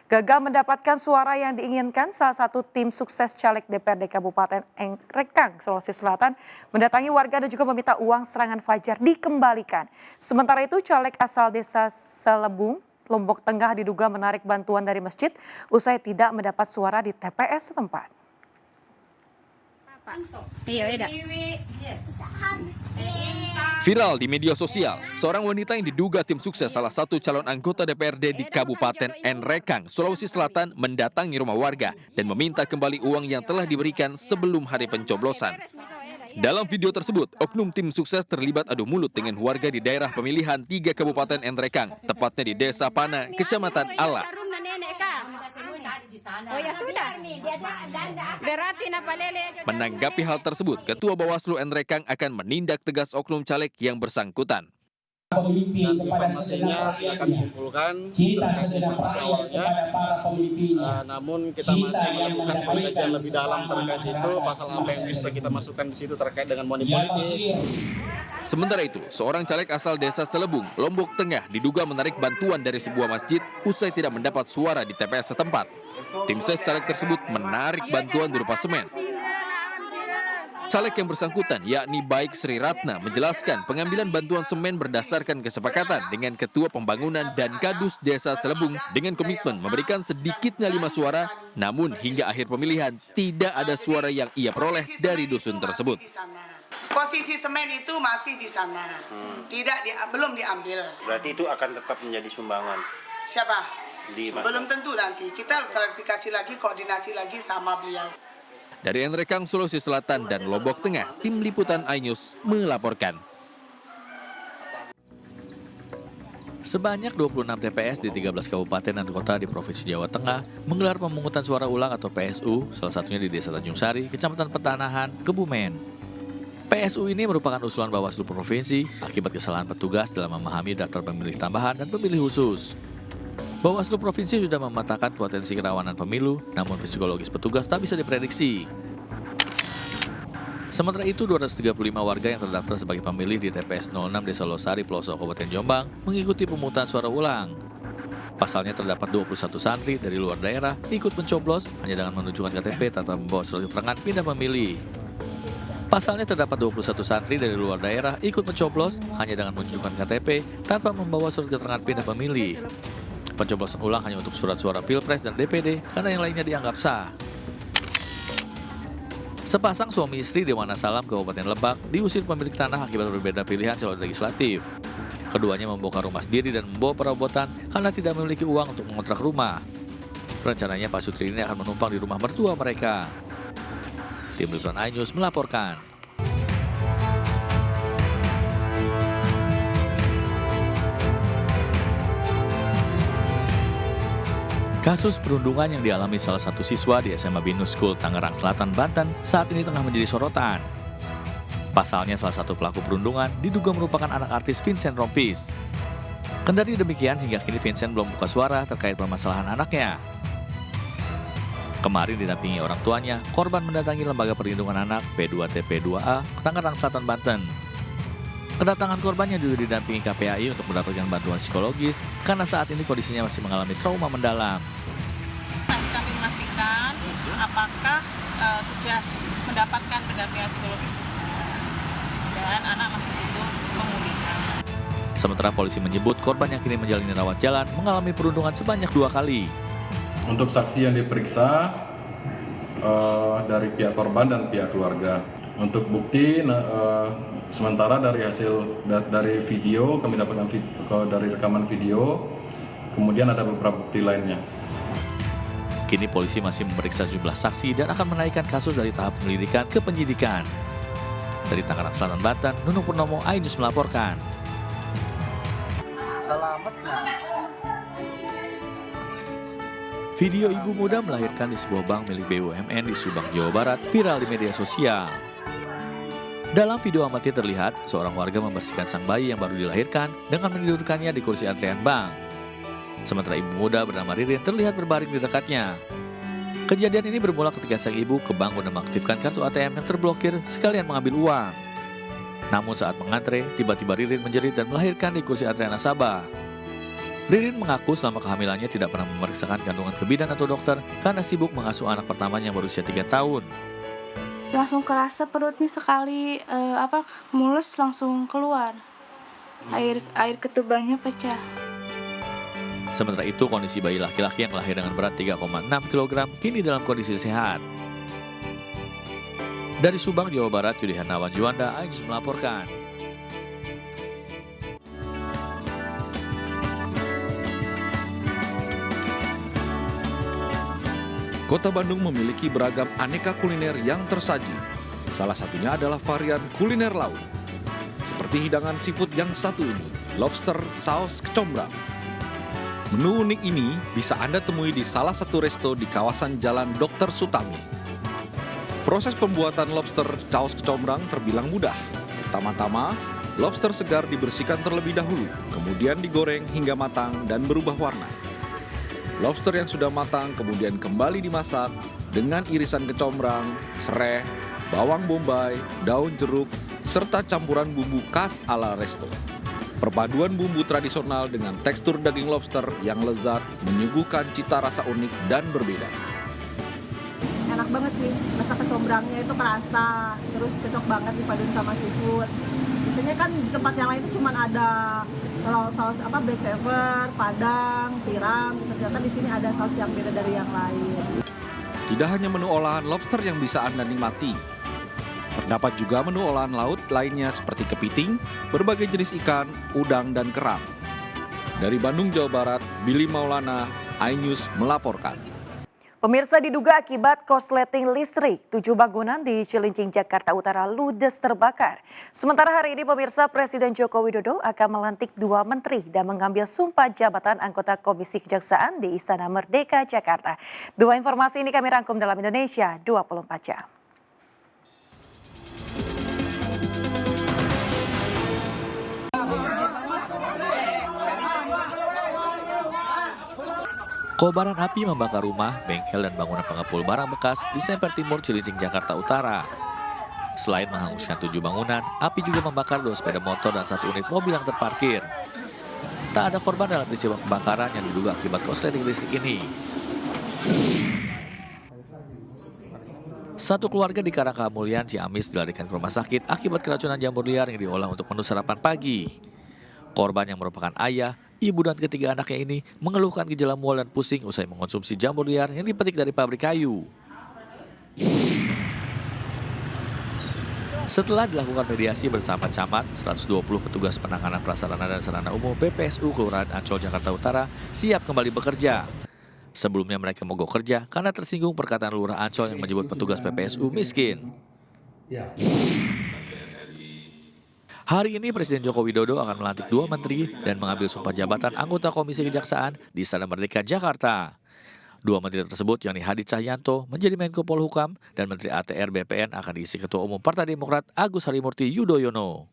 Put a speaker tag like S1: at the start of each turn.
S1: Gagal mendapatkan suara yang diinginkan, salah satu tim sukses caleg DPRD Kabupaten Rekang, Sulawesi Selatan mendatangi warga dan juga meminta uang serangan fajar dikembalikan. Sementara itu caleg asal desa Selebung, Lombok Tengah diduga menarik bantuan dari masjid usai tidak mendapat suara di TPS setempat.
S2: Viral di media sosial, seorang wanita yang diduga tim sukses salah satu calon anggota DPRD di Kabupaten Rekang, Sulawesi Selatan mendatangi rumah warga dan meminta kembali uang yang telah diberikan sebelum hari pencoblosan. Dalam video tersebut, oknum tim sukses terlibat adu mulut dengan warga di daerah pemilihan 3 Kabupaten Rekang, tepatnya di Desa Pana, Kecamatan Ala.
S3: Oh ya sudah. Berarti
S2: Menanggapi hal tersebut, Ketua Bawaslu Rekang akan menindak tegas oknum caleg yang bersangkutan.
S4: Dan informasinya sudah kami kumpulkan terkait informasi awalnya, namun kita masih melakukan pengkajian lebih dalam terkait itu, pasal apa yang bisa kita masukkan di situ terkait dengan money politik.
S2: Sementara itu, seorang caleg asal desa Selebung, Lombok Tengah diduga menarik bantuan dari sebuah masjid usai tidak mendapat suara di TPS setempat. Tim ses caleg tersebut menarik bantuan berupa semen. Caleg yang bersangkutan, yakni Baik Sri Ratna, menjelaskan pengambilan bantuan semen berdasarkan kesepakatan dengan Ketua Pembangunan dan Kadus Desa Selebung dengan komitmen memberikan sedikitnya 5 suara, namun hingga akhir pemilihan tidak ada suara yang ia peroleh dari dusun tersebut.
S5: Posisi semen itu masih di sana, belum diambil.
S6: Berarti itu akan tetap menjadi sumbangan.
S5: Siapa?
S6: Belum
S5: tentu nanti. Kita klarifikasi lagi, koordinasi lagi sama beliau.
S2: Dari Rekang, Sulawesi Selatan dan Lombok Tengah, tim liputan iNews melaporkan. Sebanyak 26 TPS di 13 kabupaten dan kota di Provinsi Jawa Tengah menggelar pemungutan suara ulang atau PSU, salah satunya di Desa Tanjung Sari, Kecamatan Pertanahan, Kebumen. PSU ini merupakan usulan Bawaslu Provinsi akibat kesalahan petugas dalam memahami daftar pemilih tambahan dan pemilih khusus. Bawaslu Provinsi sudah memetakan potensi kerawanan pemilu, namun psikologis petugas tak bisa diprediksi. Sementara itu, 235 warga yang terdaftar sebagai pemilih di TPS 06 Desa Losari, Pelosok, Kabupaten Jombang mengikuti pemungutan suara ulang. Pasalnya terdapat 21 santri dari luar daerah ikut mencoblos hanya dengan menunjukkan KTP tanpa membawa surat keterangan pindah memilih. Pasalnya terdapat 21 santri dari luar daerah ikut mencoblos hanya dengan menunjukkan KTP tanpa membawa surat keterangan pindah pemilih. Pencoblosan ulang hanya untuk surat suara Pilpres dan DPD karena yang lainnya dianggap sah. Sepasang suami istri di Wonosalam, Kabupaten Lebak, diusir pemilik tanah akibat berbeda pilihan calon legislatif. Keduanya membongkar rumah sendiri dan membawa perabotan karena tidak memiliki uang untuk mengontrak rumah. Rencananya Pak Sutri ini akan menumpang di rumah mertua mereka. Tim Liputan iNews melaporkan. Kasus perundungan yang dialami salah satu siswa di SMA Binus School, Tangerang Selatan, Banten saat ini tengah menjadi sorotan. Pasalnya salah satu pelaku perundungan diduga merupakan anak artis Vincent Rompis. Kendati demikian, hingga kini Vincent belum buka suara terkait permasalahan anaknya. Kemarin didampingi orang tuanya, korban mendatangi Lembaga Perlindungan Anak P2TP2A, Tangerang Selatan, Banten. Kedatangan korbannya juga didampingi KPAI untuk mendapatkan bantuan psikologis karena saat ini kondisinya masih mengalami trauma mendalam.
S7: Kami memastikan apakah sudah mendapatkan pendampingan psikologis dan anak masih butuh pemulihan.
S2: Sementara polisi menyebut korban yang kini menjalani rawat jalan mengalami perundungan sebanyak 2 kali.
S8: Untuk saksi yang diperiksa dari pihak korban dan pihak keluarga. Untuk bukti sementara dari hasil dari video kami dapatkan dari rekaman video, kemudian ada beberapa bukti lainnya.
S2: Kini polisi masih memeriksa sejumlah saksi dan akan menaikkan kasus dari tahap penyelidikan ke penyidikan. Dari Tangerang Selatan, Banten, Nunung Purnomo, iNews melaporkan. Video ibu muda melahirkan di sebuah bank milik BUMN di Subang, Jawa Barat viral di media sosial. Dalam video amatir terlihat seorang warga membersihkan sang bayi yang baru dilahirkan dengan menidurkannya di kursi antrian bank. Sementara ibu muda bernama Ririn terlihat berbaring di dekatnya. Kejadian ini bermula ketika sang ibu ke bank untuk mengaktifkan kartu ATM yang terblokir sekalian mengambil uang. Namun saat mengantre, tiba-tiba Ririn menjerit dan melahirkan di kursi antrian nasabah. Ririn mengaku selama kehamilannya tidak pernah memeriksakan kandungan ke bidan atau dokter karena sibuk mengasuh anak pertamanya yang berusia 3 tahun.
S9: Langsung kerasa perutnya sekali mulus langsung keluar. Air ketubangnya pecah.
S2: Sementara itu, kondisi bayi laki-laki yang lahir dengan berat 3,6 kg kini dalam kondisi sehat. Dari Subang, Jawa Barat, Yudi Hernawan Juanda, iNews melaporkan.
S10: Kota Bandung memiliki beragam aneka kuliner yang tersaji. Salah satunya adalah varian kuliner laut. Seperti hidangan seafood yang satu ini, lobster saus kecombrang. Menu unik ini bisa Anda temui di salah satu resto di kawasan Jalan Dr. Sutami. Proses pembuatan lobster saus kecombrang terbilang mudah. Pertama-tama, lobster segar dibersihkan terlebih dahulu, kemudian digoreng hingga matang dan berubah warna. Lobster yang sudah matang kemudian kembali dimasak dengan irisan kecombrang, sereh, bawang bombay, daun jeruk, serta campuran bumbu khas ala resto. Perpaduan bumbu tradisional dengan tekstur daging lobster yang lezat menyuguhkan cita rasa unik dan berbeda.
S11: Enak banget sih, rasa kecombrangnya itu kerasa, terus cocok banget dipaduin sama seafood. Biasanya kan di tempat yang lain itu cuma ada saus black pepper, padang, tiram. Ternyata di sini ada saus yang beda dari yang lain.
S10: Tidak hanya menu olahan lobster yang bisa Anda nikmati. Terdapat juga menu olahan laut lainnya seperti kepiting, berbagai jenis ikan, udang, dan kerang. Dari Bandung, Jawa Barat, Billy Maulana, iNews melaporkan.
S1: Pemirsa, diduga akibat korsleting listrik, 7 bangunan di Cilincing, Jakarta Utara ludes terbakar. Sementara hari ini pemirsa, Presiden Joko Widodo akan melantik 2 menteri dan mengambil sumpah jabatan anggota Komisi Kejaksaan di Istana Merdeka, Jakarta. 2 informasi ini kami rangkum dalam Indonesia 24 jam.
S2: Kobaran api membakar rumah, bengkel, dan bangunan pengepul barang bekas di Semper Timur, Cilincing, Jakarta Utara. Selain menghanguskan 7 bangunan, api juga membakar 2 sepeda motor dan 1 unit mobil yang terparkir. Tak ada korban dalam peristiwa kebakaran yang diduga akibat korsleting listrik ini. Satu keluarga di Karangkamulyan, Ciamis dilarikan ke rumah sakit akibat keracunan jamur liar yang diolah untuk menu sarapan pagi. Korban yang merupakan ayah, ibu, dan ketiga anaknya ini mengeluhkan gejala mual dan pusing usai mengonsumsi jamur liar yang dipetik dari pabrik kayu. Setelah dilakukan mediasi bersama camat, 120 petugas penanganan prasarana dan sarana umum PPSU Kelurahan Ancol, Jakarta Utara siap kembali bekerja. Sebelumnya mereka mogok kerja karena tersinggung perkataan Lurah Ancol yang menyebut petugas PPSU miskin. Hari ini Presiden Joko Widodo akan melantik 2 menteri dan mengambil sumpah jabatan anggota Komisi Kejaksaan di Istana Merdeka, Jakarta. 2 menteri tersebut, yakni Hadi Cahyanto menjadi Menko Polhukam dan Menteri ATR BPN akan diisi Ketua Umum Partai Demokrat Agus Harimurti Yudhoyono.